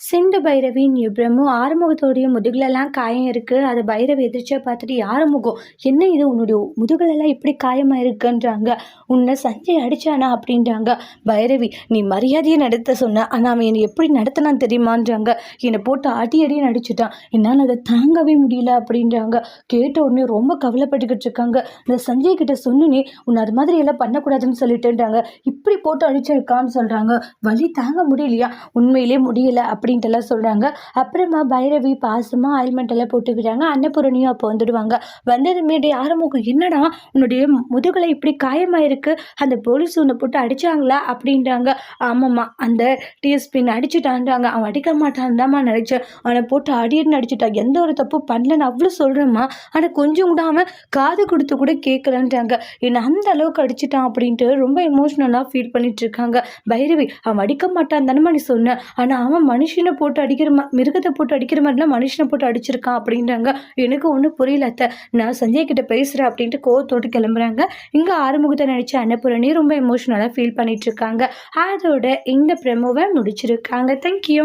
சிந்து பைரவியின் பிரம்மு ஆறுமுகத்தோடைய முதுகுலெல்லாம் காயம் இருக்கு. அதை பைரவி எதிர்ச்சியா பார்த்துட்டு ஆறுமுகம், என்ன இது உன்னுடைய முதுகுலெல்லாம் இப்படி காயமாயிருக்குன்றாங்க. உன்னை சஞ்சய் அடிச்சானா அப்படின்றாங்க. பைரவி, நீ மரியாதையை நடத்த சொன்ன, ஆனால் அவன் என்னை எப்படி நடத்தினான்னு தெரியுமான்றாங்க. என்னை போட்டு அடியடின்னு நடிச்சுட்டான், என்னால் அதை தாங்கவே முடியல அப்படின்றாங்க. கேட்ட உடனே ரொம்ப கவலைப்பட்டுக்கிட்டு இருக்காங்க. இந்த சஞ்சய் கிட்ட சொன்னே, உன்னை அது மாதிரி எல்லாம் பண்ணக்கூடாதுன்னு சொல்லிட்டுன்றாங்க. இப்படி போட்டு அடிச்சிருக்கான்னு சொல்றாங்க. வலி தாங்க முடியலையா, உண்மையிலே முடியல அப்படின்ட்டுலாம் சொல்கிறாங்க. அப்புறமா பைரவி பாசமாக ஆயில்மெண்ட் எல்லாம் போட்டுக்கிறாங்க. அன்னபூரணியும் அப்போ வந்துடுவாங்க. வந்ததுமே ஆரம்பம், என்னடா உன்னுடைய முதுகலை இப்படி காயமாயிருக்கு, அந்த போலீஸ் உன்னை போட்டு அடித்தாங்களா அப்படின்றாங்க. ஆமாம்மா, அந்த டிஎஸ்பின்னு அடிச்சுட்டான்றாங்க. அவன் அடிக்க மாட்டான் தான்மா நினச்சேன், அவனை போட்டு அடின்னு அடிச்சுட்டான், எந்த ஒரு தப்பு பண்ணலன்னு அவ்வளோ சொல்கிறேம்மா, ஆனால் கொஞ்சம் கூட அவன் காது கொடுத்து கூட கேட்கலன்றாங்க. என்னை அந்த அளவுக்கு அடிச்சுட்டான் அப்படின்ட்டு ரொம்ப எமோஷ்னலாக ஃபீல் பண்ணிட்டு இருக்காங்க. பைரவி, அவன் அடிக்க மாட்டான் தானே நீ சொன்ன, ஆனால் அவன் மனுஷனை போட்டு அடிக்கிற மிருகத்தை போட்டு அடிக்கிற மாதிரிலாம் மனுஷனை போட்டு அடிச்சிருக்கான் அப்படின்றாங்க. எனக்கு ஒன்றும் புரியல அத்தை, நான் சஞ்சய் கிட்ட பேசுகிறேன் அப்படின்ட்டு கோவத்தோடு கிளம்புறாங்க. இங்கே ஆறுமுகத்தை நினச்ச அன்னபூரணி ரொம்ப எமோஷ்னலாக ஃபீல் பண்ணிட்டு இருக்காங்க. அதோட இந்த ப்ரெமோவை முடிச்சிருக்காங்க. தேங்க்யூ.